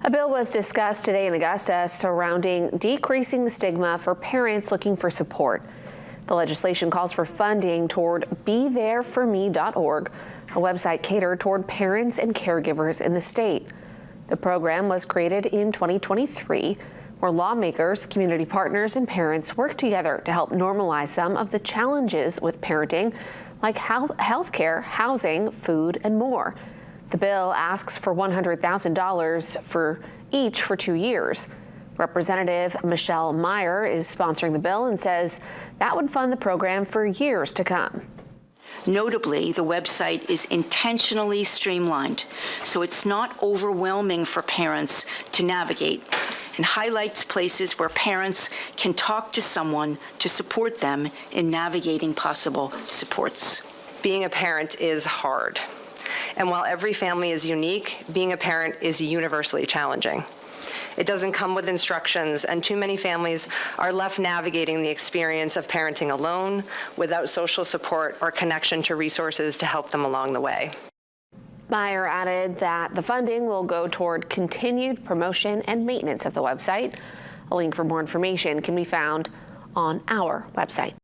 A bill was discussed today in Augusta surrounding decreasing the stigma for parents looking for support. The legislation calls for funding toward BeThereForMe.org, a website catered toward parents and caregivers in the state. The program was created in 2023, where lawmakers, community partners, and parents work together to help normalize some of the challenges with parenting, like health care, housing, food, and more. The bill asks for $100,000 for each for 2 years. Representative Michelle Meyer is sponsoring the bill and says that would fund the program for years to come. Notably, the website is intentionally streamlined, so it's not overwhelming for parents to navigate, and highlights places where parents can talk to someone to support them in navigating possible supports. Being a parent is hard. And while every family is unique, being a parent is universally challenging. It doesn't come with instructions, and too many families are left navigating the experience of parenting alone without social support or connection to resources to help them along the way. Meyer added that the funding will go toward continued promotion and maintenance of the website. A link for more information can be found on our website.